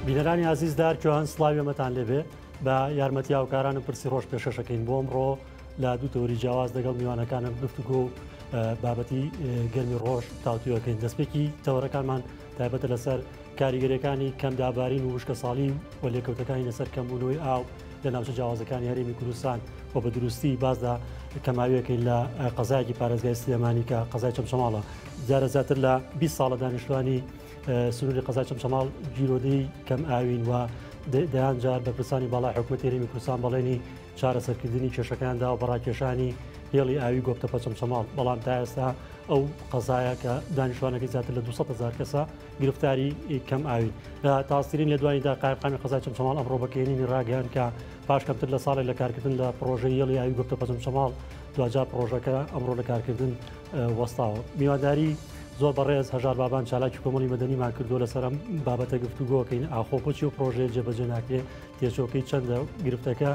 بینەرانی عزیزدار جوان سڵاوی ئەمەتان لێبێ بە یارمەتی هاوکارانم پرسی ڕۆژ پێشەشەکەین بۆ ئەمڕۆ لە دوو تەوری جیاواز لەگەڵ میوانەکانم گفتوگۆ و بابەتی گەرمی ڕۆژ تاوتویەکەین. دەستپێکی تەوەرەکانمان تایبەتە لەسەر کاریگەریەکانی کەمدابارین و وشکە ساڵی و لێکەوتەکانی لەسەر کەمبوونەوەی ئاو لە ناوچە جیاوازەکانی هەرێمی کوردستان و بە دروستی بازدا کەماویەکەین لە قەزایەکی پارێزگای سلێمانی کە قەزای چەمچەماڵە. جارە زیاتر لە 20 ساڵە دانیشتوانی سنووری قەزای چەمچەماڵ جیرۆدەی کەم ئاوین و دەیان جار بە پرسانی باڵای حکوومەتی هەرێمی کوردستان بەڵێنی چارەسەرکردنی کێشەکاندا و بەڕاکێشانی هێڵی ئاوی گۆبتەپە چەمچەماڵ. بەڵام تا ئێستا ئەو قەزایە کە دانیشتوانەکەی زیاتر لە 200,000 کەسە گرفتاری کەم ئاوین. لە تاسترین لە دواییدا قایمقامی قەزای چەمچەماڵ ئەمڕۆ بەکێنینی ڕاگەیان کە پاش کەمتر لە ساڵێک لە کارکردن لە پرۆژەی هێڵی ئاوی گۆبتەپە چەمچەماڵ دوجار پرۆژەکە ئەمڕۆ لە کارکردن وەستاوە. میوانداری زۆر بەڕێز هەژار بابان چالاکی کۆمەڵی مەدەنیمان کردو لەسەر ئەم بابەتە گفتوگۆکەین ئاخۆ بۆچی و پرۆژەیە جێبەجێ ناکرێت تێچۆکەی چەندە گرفتەکە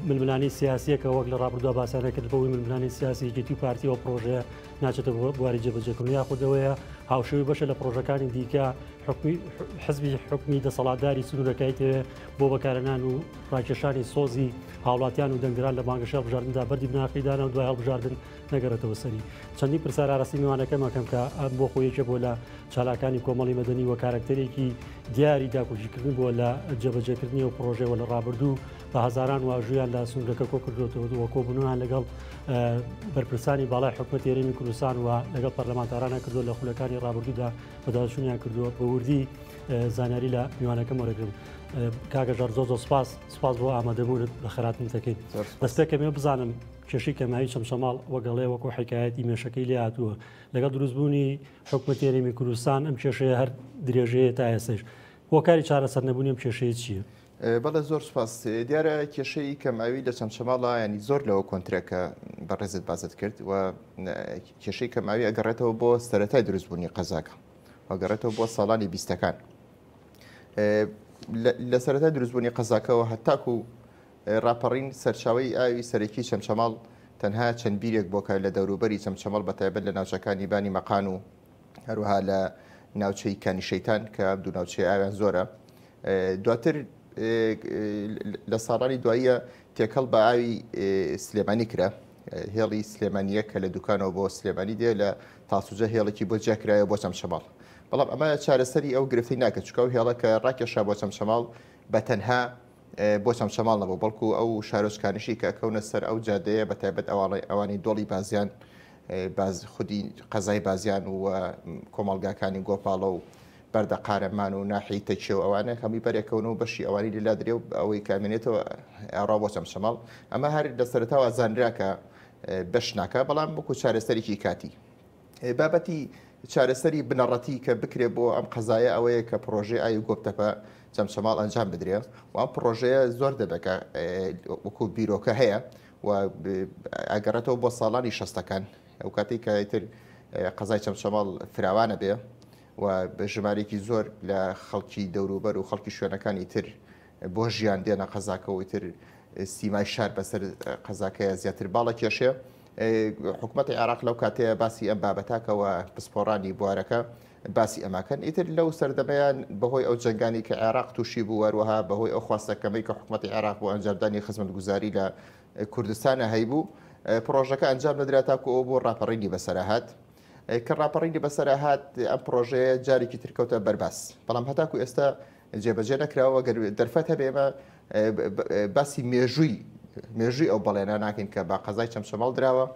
ململانی سیاسیەکە وەک لە ڕابردووە باسییانەکرد بەوەی ململانی سیاسیەتی و پارتی و پرۆژەیە ناچێتە بواری جێبەجێکردن یاخودەوەیە هاوشێوی بەشە لە پرۆژەکانی دیکە حزبی حکمی دەسەڵاتداری سنوورەکەیتەوێ بۆ بەکارهێنان و ڕاکێشانی سۆزی هاوڵاتیان و دەنگدران لە بانگەشە هەڵبژاردندا بەردی بناقیدانە و دوای هەڵبژاردن نەگەڕێتەوە سەری. چەندی پرسیار ئاڕاستی میوانەکەمەکەم کە بۆ خۆیەکە بۆ لە چالاکانی کۆمەڵی مەدەنی و کارکتەرێکی دیاری داکۆژیکردن بووە لە جێبەجێکردنی و پرۆژەوە لە ڕابردوو بە هەزاران واژویان لە سنوورەکە کۆ کردوەوە و کۆبوونیان لەگەڵ بەرپرسانی باڵای حکوومەتی هەرێمی کوردستان و لەگەڵ پەرلەمانتارانە کردو لە خولەکانی ڕابردوودا بەداچوونیان کردووە بە وردی زانیاری لە میوانەکەم وەرەگرم. کاگەژار زۆ سپاس بۆ ئامادەبوونت بە خەراتم دەکەین. دەستێکەمێ بزانم کێشەی کەماوی چەمچەماڵ وەگەڵێ وەکو حکایەتی مێشەکەی لێ هاتووە لەگەڵ دروستبوونی حکوومەتی هەرێمی کوردستان ئەم کێشەیە هەر درێژەیە تا ئێستش هۆکاری چارەسەر نەبوونی ئەم کێشەیە چییە؟ بەڵێ زۆر سپاس. دیارە کێشەی کەماوی لە چەمچەماڵە ینی زۆر لەوە کۆنترێکە بەڕێزت بازت کرد و کێشەی کەماوی ئەگەڕێتەوە بۆ سەرەتای دروستبوونی قەزاکە وەگەڕێتەوە بۆ ساڵانی 20ەکان. لە سەرەتای دروستبوونی قەزاکەەوە هەتاکو ڕاپەڕین سەرچاوی ئاوی سەرەکی چەمچەماڵ تەنها چەند بیرێک بۆکە لە دەوروبەری چەمچەماڵ بەتایبەت لە ناوچەکانی بانی مەقان و هەروەها لە ناوچەی کانی شەیتان کە دوو ناوچەی ئاویان زۆرە. دواتر لە ساڵانی دواییە تێکەڵ بە ئاوی سلێمانی کرا هێڵی سلێمانیە کە لە دوکانەوە بۆ سلێمانی دێ لە تاسوجە هێڵێکی بۆ جاکرایە بۆ چەمچەماڵ. بەڵام ئەمە چارەسەری ئەو گرفتی ناکە چکە و هێڵە کە ڕاکێشا بۆ چەمچەماڵ بە تەنها بۆ چەمچەماڵ نەبوو بەڵکو ئەو شارۆچکانشی کە کەونە سەر ئەو جادەیە بە تایبەت ئەوانی دۆڵی بازیان خودی قەزای بازیان و کۆمەڵگاکانی گۆپاڵە و بەردە قارەمان و ناحی تەکێ و ئەوانە هەمی بەرێکەون و بەشی ئەوانی لەلا درێ و ئەوەی کامێنێتەوە ئاڕا بۆ چەمچەماڵ. ئەمە هەر لە سەرەتاوە زانراکە بەش ناکە بەڵام وەکو چارەسەرێکی کاتی. بابەتی چارەسەری بنەڕەتی کە بکرێت بۆ ئەم قەزایە ئەوەیە کە پرۆژەی ئاوی گۆبتەپە چەمچەماڵ ئەنجام بدرێت و ئەم پرۆژەیە زۆر دەبێت وەکو بیرۆکە هەیە و ئەگەڕێتەوە بۆ ساڵانی 60ەکان ئەو کاتێک کە ئیتر قەزای چەمچەماڵ فراوانە بێ و بە ژمارێکی زۆر لە خەڵکی دەوروبەر و خەڵکی شوێنەکانی تر بۆ ژیان دێنە قەزاکەەوە تر سیمای شار بەسەر قەزاکەیە زیاتر باڵە کێشێ. حکوومەتی عێراق لەو کاتەیە باسی ئەم بابەتاکەوە پسپۆڕانی بوارەکە باسی ئەماکەن ئیتر لەو سەردەمەیان بەهۆی ئەو جەنگانی کە عێراق تووشی بوو وەروەها بەهۆی ئەو خواستەکەمەی کە حکوومەتی عێراق بۆ ئەنجامدانی خزمەتگوزاری لە کوردستانە هەیبوو پرۆژەکە ئەنجام نەدرا تاکو ئەو بۆ ڕاپەڕینی بەسەرهات کە ڕاپەڕینی بەسەرهات ئەم پرۆژەیە جارێکی ترکەوتە بەرباس. بەڵام هەتاکو ئێستا جێبەجێ نەکراوە دەرفەت هەبێ ئێمە باسی مێژووی ئەو بەڵێنە ناکەین کە با قەزای چەمچەماڵ دراوە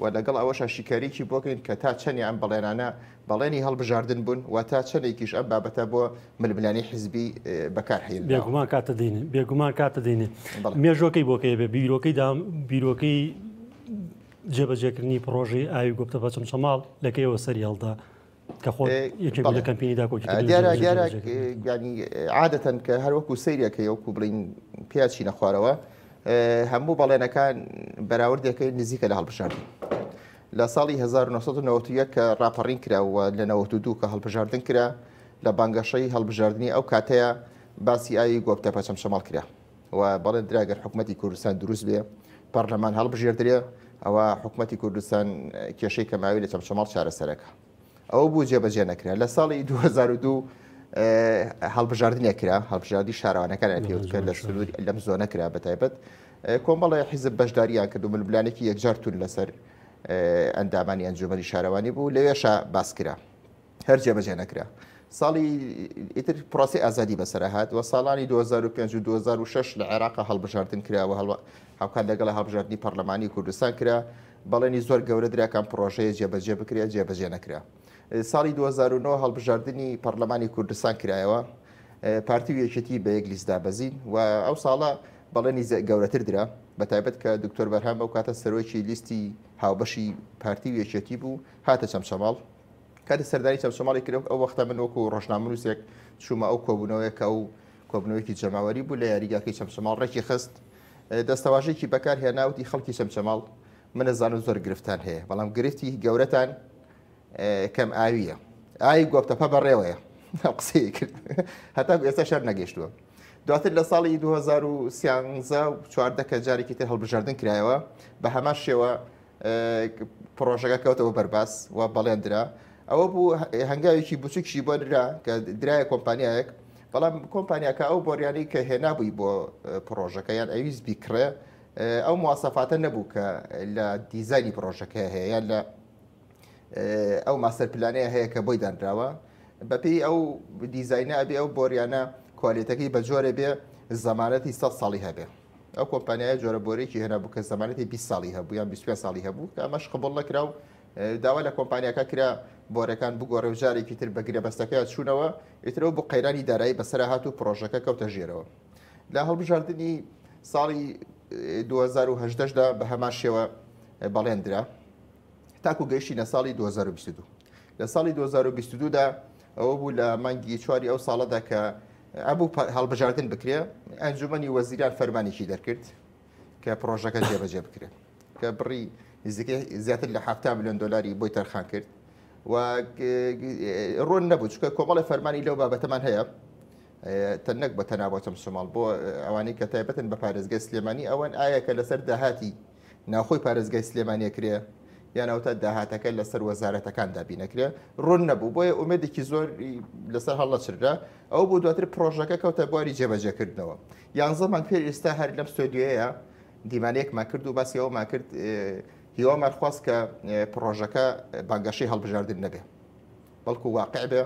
و لەگەڵ ئەوەش شیکاریکی بۆکەین کە تا چەندی ئەم بەڵێنانە بەڵێنی هەڵبژاردن بوون و تا چەندێکیش ئەم بابەتە بۆ ململانی حیزبی بەکارهێن. بێگومان کاتە دێنێ مێژۆکەی بۆکەی بێ بیرۆکەی جێبەجێکردنی پرۆژەی ئاوی گۆبتەپە چەمچەماڵ لەکەیەوە سەری هەڵدا کە خۆ یەکێک لە کەمپینیدا کۆکی دیارە ینی عادەتەن کە هەروەکو سەیرەکە یەوەکو بڵین پیاچی نەخوارەوە هەموو بەڵێنەکان بەراوردەکەی نزیکە لە هەڵبژاردن. لە ساڵی 1991 کە ڕاپەڕین کراوە لە 92 کە هەڵبژاردن کرا لە بانگەشەی هەڵبژاردننی ئەو کاتەیە باسی ئاوی گۆبتەپە چەمچەماڵ کرا و بەڵێن دراگەر حکوومەتی کوردستان دروست بێ پەرلەمان هەڵبژێردرێ ئەوە حکوومەتی کوردستان کێشەی کەماوی لە چەمچەماڵ چارەسەرەکە ئەو بوو جێبەجێ نەکرا. لە ساڵی 2002 هەڵبژاردننیە کرا هەڵبژاردی شارەوانەکان پێوتکە لە سنووری لەم زۆنە کرا بەتایبەت کۆمەڵی حیزب بەشداریان کرد و ملبلانێکی یەکجارتون لەسەر ئەندامانی ئەنجومەنی شارەوانی بوو لەوێشە باس کرا هەر جێبەجێ نەکرا ساڵی ئیتر پرۆسی ئازادی بەسەرهات و ساڵانی 2005 و 2006 لە عێراق هەڵبژاردن کراوە هاوکان لەگەڵ هەڵبژاردننی پەرلەمانی کوردستان کرا بەڵێنی زۆر گەورە دراکان پرۆژەیە جێبەجێ بکرێت جێبەجێ نەکرا ساڵی 2009 هەڵبژاردننی پەرلەمانی کوردستان کرایەوە پارتی و یەکێتی بە یەک لیستدا بەزین و ئەو ساڵە بەڵێنی گەورەتر درا بەتایبەت کە دکتۆر بەرهام بەو کاتە سەرۆکی لیستی هاوبەشی پارتی و یەکێتی بوو هاتە چەمچەماڵ کاتی سەردانی چەمچەماڵی کرد ئەو وەختە من وەکو ڕۆژنامەنووسێک چوومە ئەو کۆبوونەوەیەکە ئەو کۆبنەوەیکی جەماوەری بوو لە یاریگاکەی چەمچەماڵ ڕێکی خست دەستەواژێکی بەکار هێناوتی خەڵکی چەمچەماڵ منە زانم زۆر گرفتان هەیە بەڵام گرفتی گەورەتان کەم ئاویە ئای گۆپتەپە بەڕێوەیە قسەی کرد هەتا ئێستا شەر نەگەیشتووە دواتر لە ساڵی 2013 کە جارێکی تر هەڵبژاردن کرایەوە بە هەمان شێوە پرۆژەکە کەوتەوە بەرباس و بەڵێندرا ئەوە بوو هەنگاوێکی بچووکشی بۆ درا کە درایە کۆمپانیایەک بەڵام کۆمپانیاکە ئەو بۆریانەی کە هێنابووی بۆ پرۆژەکە یان ئەویست بیکڕێ ئەو مواسەفاتە نەبوو کە لە دیزانی پرۆژەکە هەیە یان لە ئەو ماستەر پلانەیە هەیە کە بۆی دانراوە بەپێی ئەو دیزاینە ئەبێ ئەو بۆریانە کوالیتەکەی بە جۆرە بێ زەمانەتی 100 ساڵی هەبێ ئەو کۆمپانیای جۆرە بۆرێکی هێنابوو کە زەمانەتی 20 ساڵی هەبوو یان 25 ساڵی هەبوو کە ئەمەش قبول نەکرا و داوا لە کۆمپانیاکە کرا بۆرەکان بگۆڕێ و جارێکی تر بەگرە بەستەکەی چوونەوە ئیترەوە بۆ قەیرانی دارایی بەسەر هات و پرۆژەکە کەوتە ژێرەوە لە هەڵبژاردننی ساڵی 2010دا بە هەمان شێوە بەڵێندرا تاکو گەیشتینە ساڵی 2022 لە ساڵی 2022دا ئەوە بوو لە مانگی چواری ئەو ساڵەدا کە ئەبوو هەڵبژاردن بکرێ ئەنجومەنی وەزیران فەرمانێکی دەرکرد کە پرۆژەکە جێبەجێ بکرێت کە بڕی زیاتر لە 7 ملیۆن دلاری بۆی تەرخان کرد و ڕۆن نەبوو چکە کۆمەڵی فەرمانی لەو بابەتەمان هەیە تەنەک بە تەناوەتم شماڵ بۆ ئەوانەی کە تایبەتن بە پارێزگای سلێمانی ئەوەن ئایا کە لەسەر داهاتی ناوخۆی پارێزگای سلێمانیە کرێ یانەوتە داهاتەکە لەسەر وەزارەتەکان دابینەکرێ ڕۆن نەبوو بۆیە ئومێدێکی زۆر لەسەر هەڵە چرا ئەو بوو دواتر پرۆژەکە کەوتە بواری جێبەجێکردنەوە 11 مانگ پێر ئێستا هەر لەم ستۆدیۆیە دیمانەیەکمان کرد و باسی ئەومان کرد هیوامان خواست کە پرۆژەکە بانگەشەی هەڵبژاردن نەبێ بەڵکو واقع بێ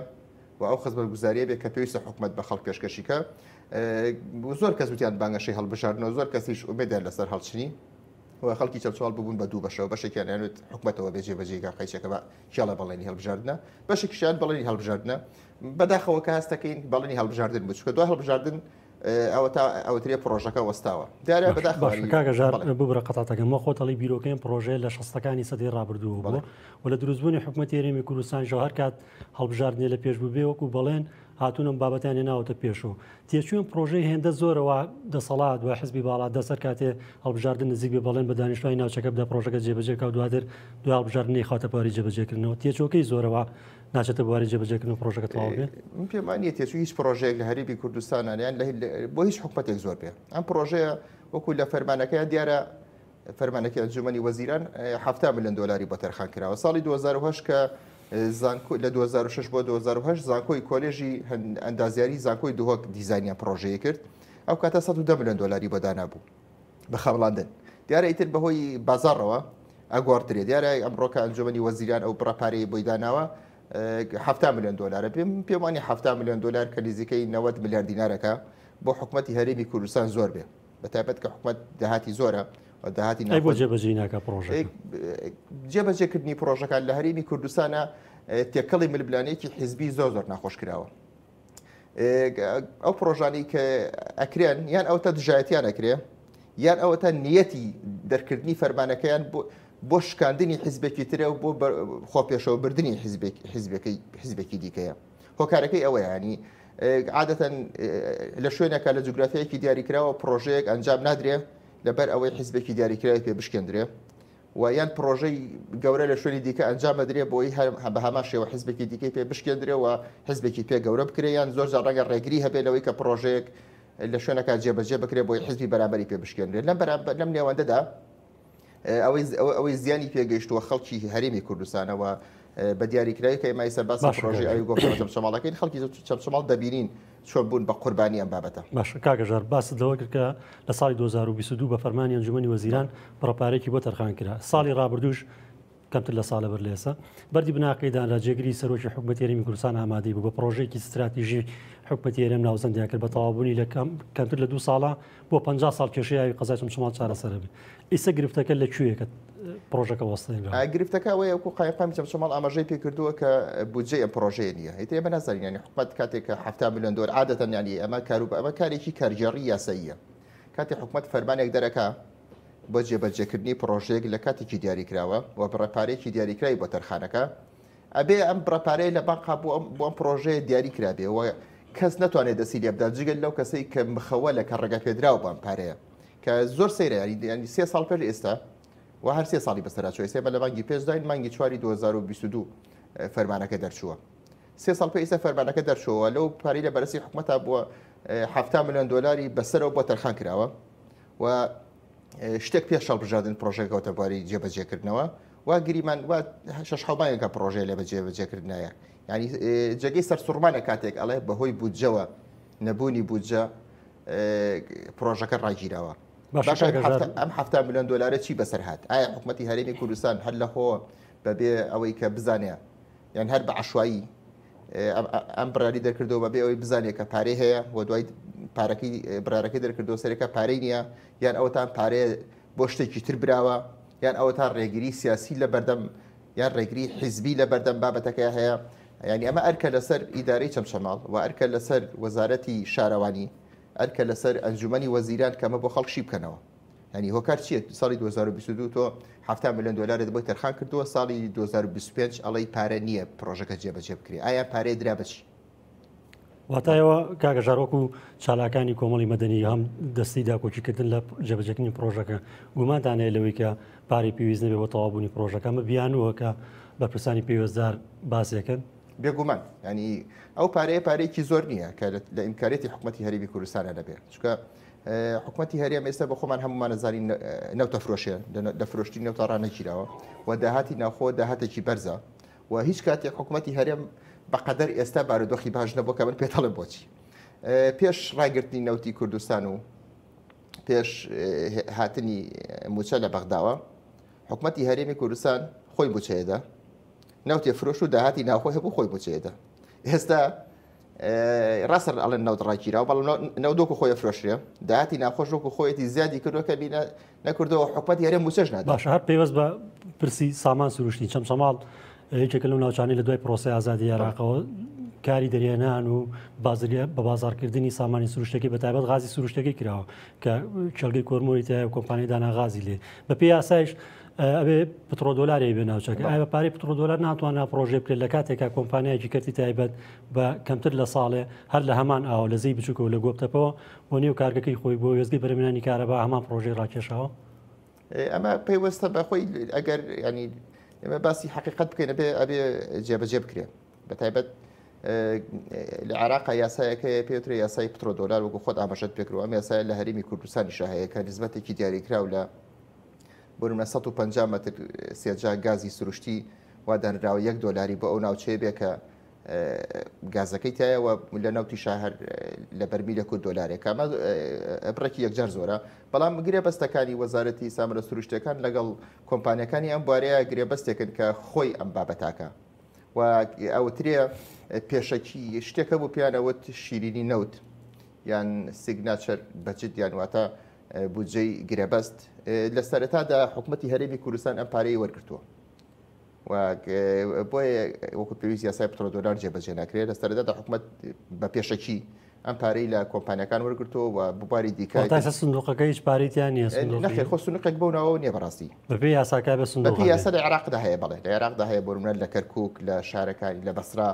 و ئەو خزمەتگوزاریە بێ کە پێویستە حکوومەت بە خەڵک پێشکەشیکە زۆر کەس وتیان بانگەشەی هەڵبژاردنەوە زۆر کەسیش ئومێدیان لەسەر هەڵچنی و خەڵکی چەمچەماڵ ببوون بە دوو بەشەوە بەشێکیان یانوێت حکوومەتەوە بێجێ بەجێگا قەیچەکە بە خیاڵە بەڵێنی هەڵبژاردنە بەشێکیشیان بەڵێنی هەڵبژاردنە بەداخەوە کە هەستەکەین بەڵێنی هەڵبژاردن بچکە دوای هەڵبژاردن ئەوترێ پرۆژەکە وەستاوە دیارە بەداخەکەژار ببرە قەتاتەکەمە خۆتەڵی بیرۆکەین پرۆژێ لە شەستەکانی سەدەی ڕابردوو بوو و لە دروستبوونی حکوومەتی هەرێمی کوردستان هەر کات هەڵبژاردنێ لە پێش بوو بێ وەکو بەڵێن هاتوونم بابەتیان ناوەتە پێشەوە تێچوون پرۆژەی هێندە زۆرەوە دەسەڵات و حزبی باڵا دەسەر کاتێ هەڵبژاردن نزیک بێ بەڵێن بە دانیشتوانی ناوچەکە بدە پرۆژەکە جێبەجێکە و دواتر دوای هەڵبژاردنی خاتە بواری جێبەجێکردنەوە تێچۆکەی زۆرەوە ناچێتە بواری جێبەجێکردن پرۆژەکە تەواو بێ پێم وانە تێچوو هیچ پرۆژەیەک لە هەرێمی کوردستانیان بۆ هیچ حکوومەتێک زۆر بێ ئەم پرۆژەیە وەکو لە فەرمانەکەیان دیارە فەرمانەکەی ئەنجومەنی وەزیران 7 ملیۆن دلاری بۆ تەرخان کراوە ساڵی 2008 کە لە 2006 بۆ 2008 زانکۆی کۆلێژی ئەندازیاری زانکۆی دوهۆک دیزاینیان پرۆژەیە کرد ئەو کاتە 110 ملیۆن دلاری بۆ دانابوو بە خەڵاندن دیارە ئیتر بەهۆی بازاڕەوە ئەگواردرێت دیارە ئەمڕۆکە ئەنجومەنی وەزیران ئەو بڕەپارەی بۆی داناوە 7 ملیۆن دلار پێم وانی 7 ملیۆن دلار کە نزیکەی 90 میلیارد دینارەکە بۆ حکوومەتی هەرێمی کوردستان زۆر بێ بەتایبەت کە حکوومەت داهاتی زۆرە داهاتی بۆ جێبەجێ ناکە پرۆژەکە جێبەجێکردنی پرۆژەکان لە هەرێمی کوردستانە تێکەڵی ملبلانەیەکی حیزبی زۆر ناخۆش کراوە ئەو پرۆژانی کە ئەکرێن یان ئەوتە دژایەتیان ئەکرێ یان ئەوەتە نیەتی دەرکردنی فەرمانەکەیان بۆ شکاندنی حیزبێکی ترە و بۆ خۆپێشەوە بردننی حیزبێکی دیکەیە هۆکارەکەی ئەوە ینی عادەتەن لە شوێنەکە لە جوگرافیایەکی دیاریکراوە پرۆژەیەک ئەنجام نادرێ لەبەر ئەوەی حیزبێکی دیاریکراوی پێ بشکێندرێ و یان پرۆژەی گەورە لە شوێنی دیکە ئەنجام بدرێ بۆی بە هەمان شێوە حیزبێکی دیکەی پێ بشکێندرێ و حیزبێکی پێ گەورە بکرێ یان زۆر جار ڕەنگە ڕێگری هەبێ لەوەی کە پرۆژەیەک لە شوێنەکە جێبەجێ بکرێ بۆی حیزبی بەرامبەری پێ بشکێنرێت لەم نێوەندەدا ئەوەی زیانی پێگەیشتووە خەڵکی هەرێمی کوردستانەوە بە دیاریکراوی کە ئێمە ئێستا باسی پرۆژەی ئاوی گۆڤەرمەنت چەمچەماڵەکەین خەڵکی چەمچەماڵ دەبینین چۆن بوون بە قوربانی ئەم بابەتە. باش کاکەژار باست لەوە کرد کە لە ساڵی 2022 بە فەرمانی ئەنجومەنی وەزیران بڕەپارێکی بۆ تەرخان کرا. ساڵی ڕابردووش کەمتر لە ساڵە بەر لێسە بەردی بناقیدان لە جێگری سەرۆکی حکوومەت هەرێمی کوردستان ئامادەی بوو بە پرۆژێکی استراتیژی حکوومەت هەرێم ناوزەندیان کرد بە تەواوبوونی لە کەمتر لە 2 ساڵە بۆ 50 ساڵ کێشەی ئاوی قەزای چەمچەماڵ چارەسەر بێت. ئیستا گرفتەکە لەکوێیە پرۆژەکە وەستێنرا؟ گرفتەکە ئەوەیە وەکو قایقامی چەمچەماڵ ئاماژەی پێ کردووە کە بودجێ ئەم پرۆژەیە نییە. هیچ ئێمە نازانین ینی حکوومەت کاتێک کە 70 میلیۆن دلار عادەتەن ینی ئەمە کارێکی کارژێڕی یاساییە. کاتێک حکوومەت فەرمانێک دەرەکە بۆ جێبەجێکردنی پرۆژەیەک لە کاتێکی دیاریکراوە و بڕەپارێکی دیاریکراوی بۆ تەرخانەکە ئەبێ ئەم بڕەپارەیە لە بانقا بۆ ئەم پرۆژەیە دیاریکرابێ و کەس ناتوانێت دەسی لێ بدات جگەل لەو کەسەی کە مخەوە لە کە ڕێگە پێدراوە بۆ ئەم پارەیە کە زۆر سەیرە ینی 3 ساڵ پێش ئێستا و هەر 3 ساڵی بەسەرچوە ئێستا لە مانگی پێش داین مانگی 4 2022 فەرمانەکە دەرچووە. 3 ساڵ پێ ئێستا فەرمانەکە دەرچووە لەو پارەی لە بەرزی حکوومەتە بۆ 70 میلیۆن دلاری بەسەرەوە بۆ تەرخان کراوە و شتێک پێش هەڵبژاردن پرۆژێکەوە باری جێبەجێکردنەوە و گریمان و 6 حوبایەکە پرۆژێ لە بەجێبەجێکردنایە ینی جێگەی سەر سوڕمانە کاتێک ئەڵێ بەهۆی بودجەوە نەبوونی بودجە پرۆژەکە ڕاگیراوە. ئەم 70 میلیۆن دلار چی بەسەر هات؟ ئایا حکوومەتی هەرێمی کوردستان هەر لەخۆ بەبێ ئەوەی کە بزانێ یان هەر بە عشوایی ئەم براری دەرکردەوە بەبێ ئەوەی بزانێت کە پارەی هەیە و دوای پارەکەی برارەکەی دەرکردەوە سەرەکە پارەی نییە یان ئەوەتان پارەیە بۆ شتێکی تر براوە یان ئەوەتان ڕێگری سیاسی لە بەردەم یان ڕێگری حیزبی لە بەردەم بابەتەکە هەیە. ینی ئەمە ئەرکە لەسەر ئیدارەی چەمچەماڵ و ئەرکە لەسەر وەزارەتی شارەوانی ئەرکە لەسەر ئەنجومەنی وەزیران کەمە بۆ خەڵکشی بکەنەوە. ینی هۆکار چیە؟ ساڵی 2022 تۆ 70 میلیۆن دلار بۆی تەرخان کردووە ساڵی 2025 ئەڵەی پارە نییە پرۆژەکە جێبەجێ بکرێ. ئایا پارەی درا بچی؟ واتایەوە کاگەژارۆکو چالاکانی کۆمەڵی مەدەنی هەم دەستی داکۆچیکردن لە جێبەجێکردنی پرۆژەکە گومانتانەیە لەوەی کە پارەی پێویست نەبێت بۆ تەواوبوونی پرۆژەکە ئەمە بیانووە کە بە پرسانی پێوەستدار باسیەکەن؟ بێگومان ینی ئەو پارەیەکی زۆر نییە کە لە ئیمکانێتی حکوومەتی هەرێمی کوردستانە دەبێت چکە حکوومەتی هەرێم ئێستا بە خۆمان هەمومان نەزانین نەوتە فرۆشیان لە فرۆشتی نەوتە ڕانەگیراوە و داهاتی ناوخۆ داهاتێکی بەرزە و هیچ کاتێک حکوومەتی هەرێم بەقەدەر ئێستا بارودۆخی باش نەبوو کە من پێتەڵم بۆچی پێش ڕایگرتنی نەوتی کوردستان و پێش هاتنی موچە لە بەغداوە حکوومەتی هەرێمی کوردستان خۆی بچێدا نەوتی فرۆش و داهاتی ناوخۆ هەبوو خۆی بچێدا. ئێستا ڕاستە ئەڵێن نەوت ڕاگیراوە بەڵام نەودۆکو خۆی فرۆشرێ داهاتی ناخۆشۆکو خۆیەتی زیادی کردوکە بینە نەکردەوە حکوومەتی هەرێم موچەش نات. باش هەر پێوەست بە پرسی سامان سروشتی چەمچەماڵ یەکێک لەو ناوچانەی لە دوای پرۆسەی ئازادی عێراقەوە کاری دەریێنان و بە بازارکردنی سامانی سروشتەکەی بەتایبەت غازی سروشتەکەی کراوە کە چەلگەی کۆرمۆری تایە و کۆمپانیای دانا غازی لێ بە پێی یاسایش ئەبێ پترۆ دۆلاری بێ ناوچەکە ئایا بە پارەی پترۆ دۆلار ناتواننا پرۆژێ بکرێت لە کاتێکا کۆمپانیایکی کەرتی تایبەت بە کەمتر لە ساڵێ هەر لە هەمان ئاوە لە زەی بچووکەوە لە گۆپتەپەوە بۆ نێو کارگەکەی خۆی بۆ وێزگەی بەرهەمێنانی کارەبا هەمان پرۆژەی ڕاکێشاوە؟ ئەمە پێیوەستە بەخۆی ئەگەر ینی ئێمە باسی حقیقت بکەین ئەبێ جێبەجێ بکرێت بەتایبەت لە عێراقا یاسایەکە پێوترێ یاسای پترۆ دۆلار وەکو خۆت ئاماژەت پێکردووە ئەم یاسایە لە هەرێمی کوردستانیشە هەیە کە نسبەتێکی دیاریکراو لە بۆ 150 مەتر سێجا گازی سروشتی وادانراوە 1 دۆلاری بۆ ئەو ناوچەیە بێ کە گازەکەی تایەوە لە ناوتی شاهر لە بەرمیلە $1 ئەمە بڕێکی یەکجار زۆرە بەڵام گرێبەستەکانی وەزارەتی سامرە سروشتەکان لەگەڵ کۆمپانیەکانی ئەم بوارەیە گرێبەستێکن کە خۆی ئەم بابەتاکە و ئەوترێ پێشەکی شتێکە بۆ پیانەوت شیرینی نەوت یان سیگناچەر بەجد یان واتە بودجەی گرێبەست لە سەرەتادا حکوومەتی هەرێمی کوردستان ئەم پارەی وەرگرتووە و بۆیە وەکو پێویست یاسای پترۆ دۆلار جێبەجێ ناکرێت لە سەرەتادا حکوومەت بە پێشەکی ئەم پارەی لە کۆمپانیەکان وەرگرتووە و بواری دیکە سندوقەکە هیچ پارەیان نییە نەخێر خۆ سندوقێک بۆ ناوە نییە بەڕاستی بەپێی یاساکە بە سندوق بەپێی یاسا لە عێراقدا هەیە بەڵێ لە عێراقدا هەیە بۆ نمونە لە کەرکووک لە شارەکانی لە بەسرا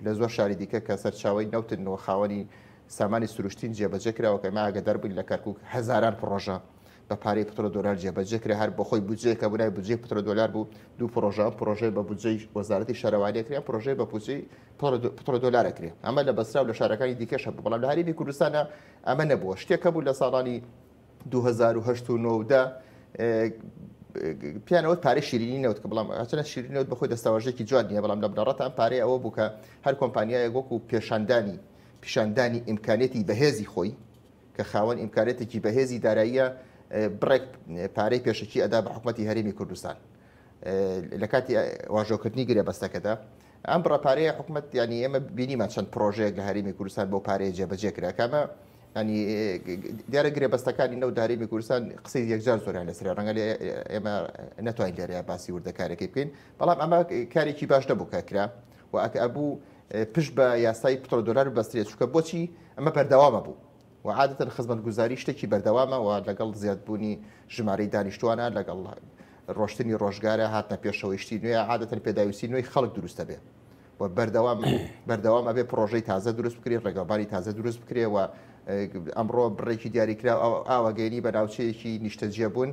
لە زۆر شاری دیکە کە سەرچاوی نەوتنەوە خاوەنی سامانی سروشتین جێبەجێ کراوە کە ئەمە ئەگەدار بووین لە کەرکووک هەزاران پرۆژە بە پارەی پترۆ دۆلار جێبەجێ کرێ هەر بۆ خۆی بودجەیەکە بوونای بودجێ پترۆ دۆلار بوو دوو پرۆژە بە بودجەی وەزارەتی شارەوانی کرێ پرۆژەی بە بودجەی پترۆ دۆلارە کرێ ئەمە لە بەسرا و لە شارەکانی دیکەش هەبوو بەڵام لە هەرێمی کوردستانە ئەمە نەبووە شتێکە بوو لە ساڵانی 2008 و 2009 پیانەوە پارەی شیرینی نەوت کە بەڵام ئاچەنە شیرینەوت بەخۆی دەستاوەژێکی جوان نیە بەڵام لە بنەڕەت ئەم پارەی ئەوە بوو کە هەر کۆمپانیایەک وەکو پیشاندانی ئیمکانێتی بەهێزی خۆی کە خاوەن ئیمکانێتێکی بەهێزی داراییە بڕێک پارەی پێشکی ئەدا بە حکوومەتی هەرێمی کوردستان لە کاتی واژۆکردنی گرێ بەستەکەدا ئەم بڕەپارەیە حکوومەت ینی ئێمە بینیمان چەند پرۆژەیەک لە هەرێمی کوردستان بۆ پارەیە جێبەجێ کرا کامە ینی دیارە گرێ بەستەکانی نەو دارێمی کوردستان قسەی یەکجار زۆریان لەسەر ڕەنگە ئێمە نەتوانین لێرەیە باسی وردەکارێکی بکەین بەڵام ئەمە کارێکی باش نەبوو کە کرا و ئەکە ئەبوو پشت بە یاسای پترۆدۆلار بەسترێت چکە بۆچی ئەمە بەردەوامە بوو و عادەتەن خزمەتگوزاری شتێکی بەردەوامە و لەگەڵ زیادبوونی ژمارەی دانیشتوانە لەگەڵ ڕۆشتنی ڕۆژگارە هاتنە پێشەوەیشتی نوێ عادەتەن پێداویستی نوێی خەڵک دروستە بێ و بەردەوام ئەبێ پرۆژەی تازە دروست بکرێت ڕێگەباری تازە دروست بکرێ و ئەمڕۆ بڕێکی دیاریکرا ئاوەگەینی بە ناوچەیەکی نیشتەجێ بوون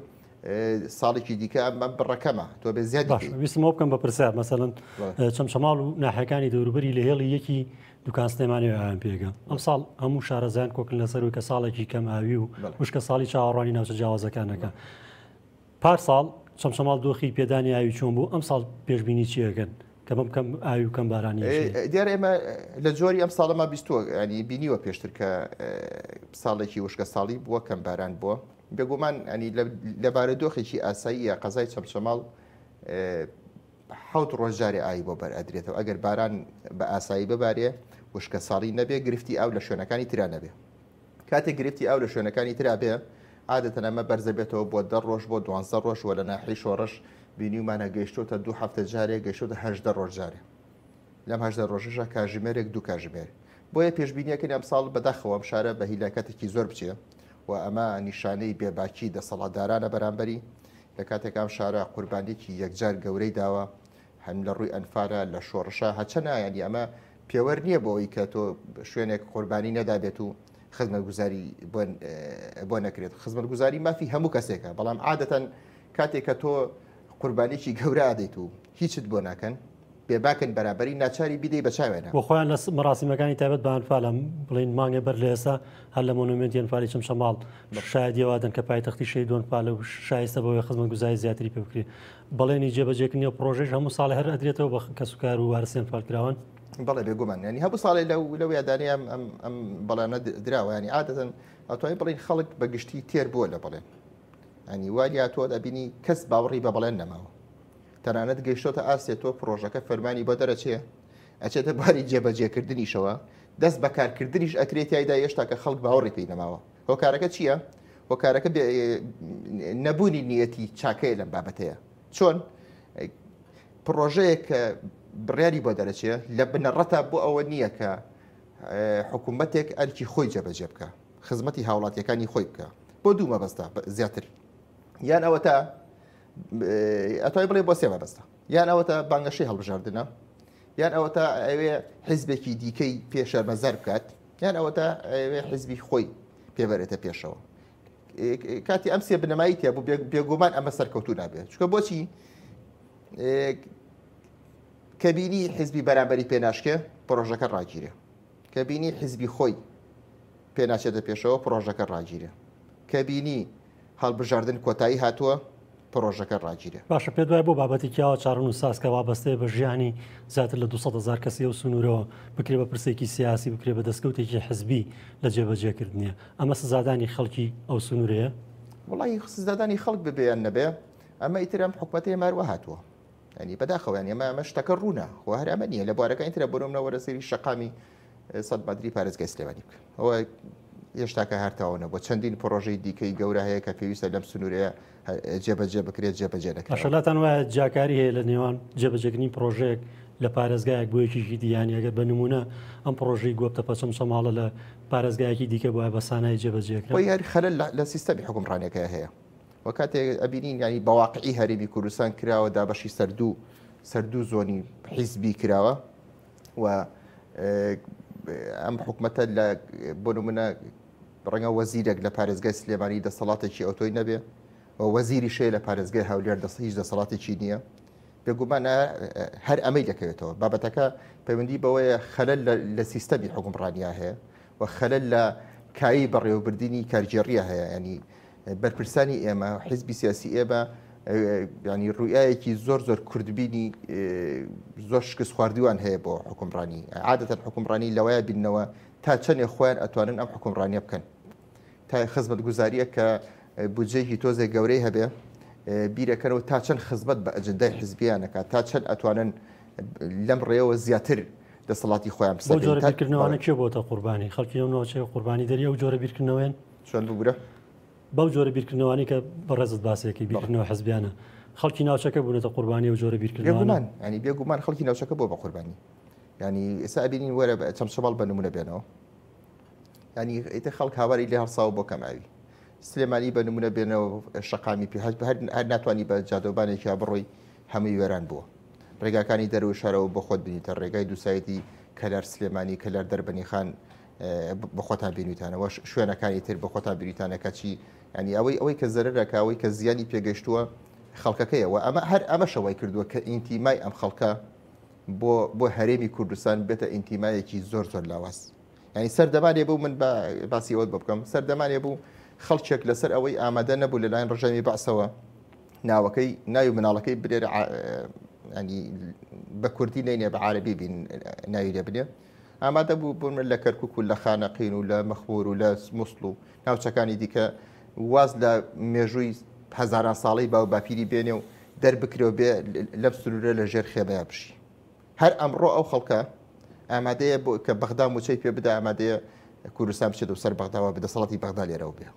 ساڵێکی دیکە ئەم بڕەکەمە تۆ بێ زیاد ویستمەوە بکەم بە پرسیار مەسەڵەن چەمشەماڵ و ناحەکانی دەوروبەری لە هێڵی یەکی دوکان سلێمانی ئایان پێگە ئەم ساڵ هەموو شارەزایان کۆکن لەسەروی کە ساڵێکی کەم ئاوی و وشکە ساڵی چاوەڕوانی ناوچە جیاوازەکانەکە پار ساڵ چەمشەماڵ دۆخی پێدانی ئاوی چۆن بوو ئەم ساڵ پێشبینی چیەکەن کە بکەم ئاوی و کەم بارانی دیارە ئێمە لە جۆری ئەم ساڵەما بیستووە ینی بینیوە پێشتر کە ساڵێکی وشکە ساڵی بووە کەم باران بووە بێگومان ئەنی لە بارەدۆخێکی ئاساییە قەزای چەمشەماڵ حوت ڕۆژجارێ ئاوی بۆ بەرئەدرێتەوە ئەگەر باران بە ئاسایی ببارێ وشکە ساڵی نەبێ گرفتی ئاو لە شوێنەکانی ترا نەبێ کاتێک گرفتی ئاو لە شوێنەکانی ترا بێ عادەتەن ئەمە بەرزە بێتەوە بۆ 10 ڕۆژ بۆ 12 ڕۆژ وە لە ناحی شۆڕش بینیمانە گەیشتۆتە 2 هەفتە جارێک گەیشتۆتە 18 ڕۆژ جارێ لەم 18 ڕۆژەشە کاژمێرێک 2 کاژمێر بۆیە پێشبینیەکەی ئەم ساڵ بەداخەوە ئەم شارە بە هیلاکەتێکی زۆر بچێ و ئەمە نیشانەی بێباکی دەسەڵاتدارانە بەرامبەری لە کاتێک ئەم شارە قوربانێکی یەکجار گەورەی داوە هەم لە ڕووی ئەنفارە لە شۆڕشە هەچەنە ینی ئەمە پێوەەر نییە بۆەوەی کە تۆ شوێنێک قوربانی نەدابێت و خزمەتگوزاری بۆ نەکرێت خزمەتگوزاری مافی هەموو کەسێکە بەڵام عادەتەن کاتێک کە تۆ قوربانێکی گەورە ئادەیت و هیچت بۆ ناکەن بێباکەن بەرامبەری ناچاری بیدەی بە چاوێنە بۆ خۆیان لە مەراسیمەکانی تایبەت بە ئەنفالە بڵین مانگە بەر لە ئێستا هەر لە مۆنومنتی ئەنفالی چەمشەماڵ شایدیەوادن کە پایتەختی شەی دۆنفالە و شایستە بەوەی خزمەتگوزاری زیاتری پێ بکرێت بەڵێنی جێبەجێکردنی و پرۆژێش هەموو ساڵی هەر ئەدرێتەوە بە کەسوکار و وارسی ئەنفالکراون بەڵێ بێگومان ینی هەموو ساڵی لەو یادانی ئەم بەڵانە دراوە ینی عادەتەن ئەتوانین بڵین خەڵک بە گشتی تێر بووە لە بڵێن ینی وای تۆ دەبینی کەس باوەڕی بە بەڵێن نەماوە تەنانەت گەیشتۆتە ئاسێ تۆ پرۆژەکە فەرمانی بۆ دەرەچێ ئەچێتە باری جێبەجێکردنیشەوە دەست بەکارکردنیش ئەکرێت یایدا هێشتا کە خەڵک باوەڕی پێی نەماوە هۆکارەکە چییە؟ هۆکارەکە نەبوونی نیەتی چاکەیە لەم بابەتەیە چۆن پرۆژەیەک کە بڕیاری بۆ دەرەچێ لە بنەڕەتە بۆ ئەوە نییە کە حکوومەتێک ئەرکی خۆی جێبەجێ بکە خزمەتی هاوڵاتیەکانی خۆی بکە بۆ دوو مەبەستە زیاتر یان ئەوە تا ئەتوای بڵێ بۆ سێ مەبەستە یان ئەوە تا بانگەشەی هەڵبژاردنە یان ئەوە تا ئەوێ حیزبێکی دیکەی پێشەرمەزار بکات یان ئەوە تا ئەوێ حیزبی خۆی پێبەرێتە پێشەوە کاتی ئەم سێ بنەمایی تیا بوو بێگومان ئەمە سەرکەوتوو نابێت چکە بۆچی کەبینی حیزبی بەرامبەری پێناشکێ پرۆژەکە ڕاگیرێ کەبینی حیزبی خۆی پێناچێتە پێشەوە پرۆژەکە ڕاگیرێ کەبینی هەڵبژاردن کۆتایی هاتووە پرۆژەکە ڕاگیرێ باشە پێ دوای بۆ بابەتی کیاوە چارن و ساسکە وابەستەیە بە ژیانی زیاتر لە 200,000 کەسی و سنوورەوە بکرێ بە پرسێکی سیاسی بکرێ بە دەستکەوتێکی حزبی لە جێبەجێکردنیە ئەمە سزادانی خەڵکی ئەو سنوورەیە وڵی سزادانی خەڵک ببیان نەبێ ئەمە ئیترام حکوومەتی ماروە هاتووە ینی بەداخەوەیان ئەمە شتەکە ڕوونە خۆ هەر ئەمە نییە لە بوارەکە ئینترە بۆرمنەوە وەرەسەری شەقامی سەد مادری پارێزگای سلێمانی بکە ئەوە هێشتاکە هەرتاوەنە بۆ چەندین پرۆژەی دیکەی گەورە هەیە کە پێویستە لەم سنوورەیە جێبەجێ بکرێت جێبەجێ نەکرێت ئەشەلاتان وایە جاکاری هەیە لە نێوان جێبەجێکردنی پرۆژەیەک لە پارێزگایەک بۆ یەکیشی دییانی ئەگەر بە نمونە ئەم پرۆژەی گوپتە پەچەمشەماڵە لە پارێزگایەکی دیکە بۆە بە سانای جێبەجێکرا بۆ یاری خەلەل لە سیستەمی حکومڕانەکە هەیە وە کاتێک ئەبینین ینی بەواقعی هەرێمی کوردستان کراوە دابەشی سەردوو زۆنی حیزبی کراوە و ئەم حکومەتە لە بۆ نمونە ڕەنگە وەزیرێک لە پارێزگای سلێمانی دەسەڵاتێکی ئۆتۆی نەبێ و وەزیری شێ لە پارێزگای هەولێر هیچ دەسەڵاتێکی نییە بێگومانە هەر ئەمەی دەکەوێتەوە بابەتەکە پەیوەندی بەوەیە خەلەل لە سیستەمی حکومڕانیا هەیە و خەلەل لە کایی بەڕێوەبردننی کارگێڕیە هەیە ینی بەرپرسانی ئێمە حیزبی سیاسی ئێمە ینی ڕوئایەکی زۆر کوردبینی زۆر شکست خواردووان هەیە بۆ حکومڕانی عادەتەن حکومڕانی لەوەیە بینەوە تا چەندێ خۆیان ئەتوانن ئەم حکومڕانیە بکەن تا خزمەت گوزاریە کە بودجەیەکی تۆزێک گەورەی هەبێ بیرەکەنەوە تا چەند خزمەت بە ئەجندای حزبیانەکە تا چەند ئەتوانن لەم ڕێەوە زیاتر دەسەڵاتی خۆیان بۆ جۆرە بیرکردنەوەانە کێ بۆتە قوربانی خەڵکی ئەو ناوچەی قوربانی دەریە و جۆرە بیرکردنەوەیان چۆن بگورە بەو جۆرە بیرکردنەوەانی کە بەڕێزت باسێکی بیرکردنەوە حزبیانە خەڵکی ناوچەکە بوونێتە قوربانی و جۆرە بیرکردنەوەمان ینی بێگومان خەڵکی ناوچەکە بۆ بە قوربانی ینی ئێستا بینین وەرە چەمچەماڵ بە نمونە بێنەوە ینی ئیتە خەڵک هاواری لێ هەڵساوە بۆ کەماوی سلێمانی بە نمونە بێنەوە شەقامی پێهات هەر ناتوانانی بە جادۆبانێکی بڕۆی هەمووی وێران بووە ڕێگاکانی دەرەوە شارەوە بۆ خۆت بینیتە ڕێگای دووسایەتی کەلار سلێمانی کەلار دەربەنی خان بە خۆتان بینیتانەوە شوێنەکانی تر بە خۆتان بینیتانەکە چی ینی ئەوەی کە زەرەکە ئەوەی کە زیانی پێگەشتووە خەڵکەکەیەوە ئەمە هەر ئەمەشەوەی کردووە کە ئینتیمای ئەم خەڵکە بۆ هەرێمی کوردستان بێتە ئینتیمایەکی زۆر لاواز ینی سەردەمانێ بوو من باسی ئەوت بە بکەم سەردەمانێ بوو خەڵکێک لەسەر ئەوەی ئامادە نەبوو لەلایەن ڕژەمی بەعسەوە ناوەکەی ناوی مناڵەکەی برێرە ینی بە کوردی نینێ بە عاربی بین ناوی لێ بنێ ئامادە بوو بوون لە کەرکک و لە خانەقین و لە مەخمور و لە مووسڵ و ناوچەکانی دیکە واز لە مێژووی هەزاران ساڵی باو باپیری بێنێ و دەربکرێەوە بێ لەم سنوورە لە ژێر خێمەیە بشی هەر ئەمڕۆ ئەو خەڵکە ئامادەیە بۆ کە بەغدا موچەی پێ بدە ئامادەیە کوردستان بچێت و سەر بەغداوە بدەسەڵاتی بەغدا لێرەوە بێ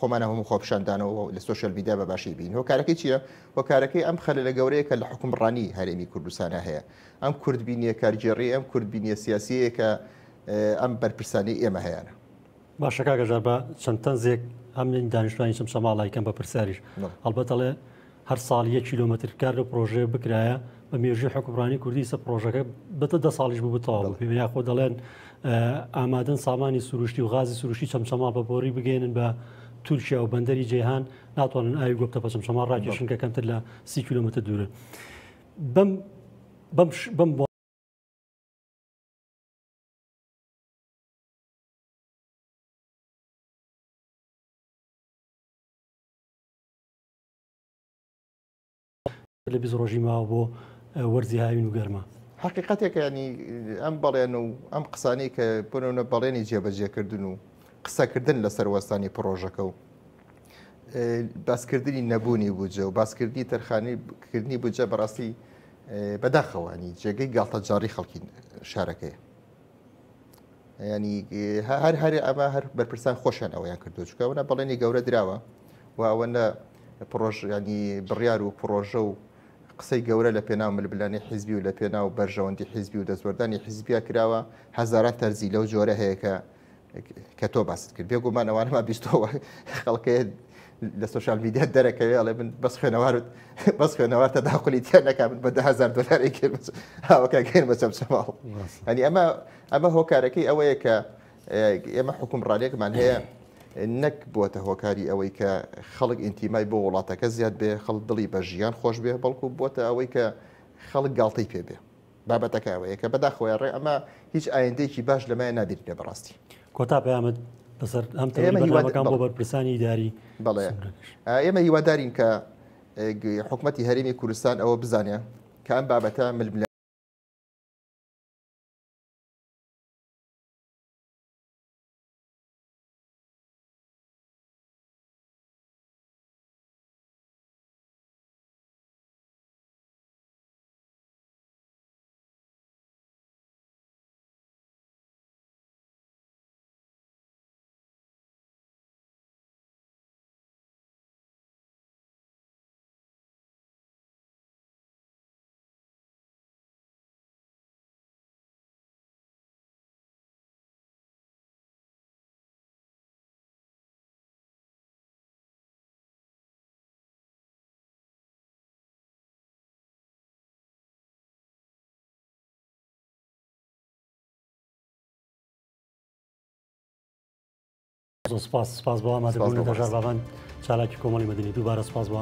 خۆمانە هەموو خۆپشاندانەوە لە سوۆشەل میدیا بە باشی بین هۆکارەکەی چییە؟ هۆکارەکەی ئەم خەلە لە گەورەیە کە لە حکومڕانی هەرێمی کوردستانە هەیە ئەم کوردبینیە کارگێڕی ئەم کوردبینیە سیاسیەیە کە ئەم بەرپرسانی ئێمە هەیەە باشە کاگەژار بە چەند تەنزێک ئەم دانیشتوانی شەماڵایکەم بە پرسیاریش هەڵبەتەڵێ هەر ساڵ 1 کیلۆمەتر کار لە پرۆژێ بکرایە بە مێژوی حکومڕانی کوردی سە پرۆژەکە بەتە 10 ساڵیش بوو بتەواو پێ خۆ دەڵێن ئامادەن سامانی سروشتی و غازی سروشتی چەمچەماڵ بە بۆری بگەێنن بە تورکیا و بەندەری جێهان ناتوانن ئاوی گۆپتە بە چەمچەماڵ ڕاکێشن کە کەمتر لە 30 کیلۆمەتر دوورە بەم لە 20 ڕۆژی ماوە بۆ وەرزی هاوین و گەرمە حقیقەتێک ینی ئەم بەڵێن و ئەم قسانی کە بنەوە بەڵێنی جێبەجێکردن و قسەکردن لەسەر وەستانی پرۆژەکە و باسکردنی نەبوونی بووجە و باسکردنی تەرخانیکردنی بووجە بەڕاستی بەداخەوانی جێگەی گاڵتە جاری خەڵکی شارەکەی ینی هەر ئەمە هەر بەرپرسان خۆشیان ئەویان کردو چکەونە بەڵێنی گەورە دراوە و ئەوەنە پرۆژ ینی بڕیار و پرۆژە و قسەی گەورە لە پێناو ملبلانی حیزبی و لە پێناو بەرژەوەندی حیزبی و دەستوەردانی حیزبیا کراوە هەزاران تەرزی لەو جۆرە هەیە کە تۆ باست کرد بێگومان ئەوانەما بیستەوە خەڵکەیە لە سوۆشال میدیا دەرەکەوێ ئەڵێ من بەس خوێنەوار تەداخلی تیان نەکا من بە $10,000 هاوەکە گەین بە چەمچەماڵ ینی ئەمە هۆکارەکەی ئەوەیە کە ئێمە حکومڕانێکمان هەیە نەک بووەتە هۆکاری ئەوەی کە خەڵک ئینتیمای بۆ وڵاتەکە زیاد بێ خەڵک دڵی بە ژیان خۆش بێ بەڵکو بووەتە ئەوەی کە خەڵک گاڵتەی پێ بێ بابەتەکە ئەوەیە کە بەداخۆی ڕێ ئەمە هیچ ئایندێکی باش لەمایە نابێتێ بەڕاستی کۆتا پەیامەت بەسەر ئەم تەمەکان بۆ بەرپرسانی داری بەڵێ ئێمە هیوادارین کە حکوومەتی هەرێمی کوردستان ئەوە بزانێ کە ئەم بابەتە ململ سپاس بۆ ئامادەبوونە دەژار باوان چالاکی کۆمەڵی مەدەنی دووبارە سپاس بۆ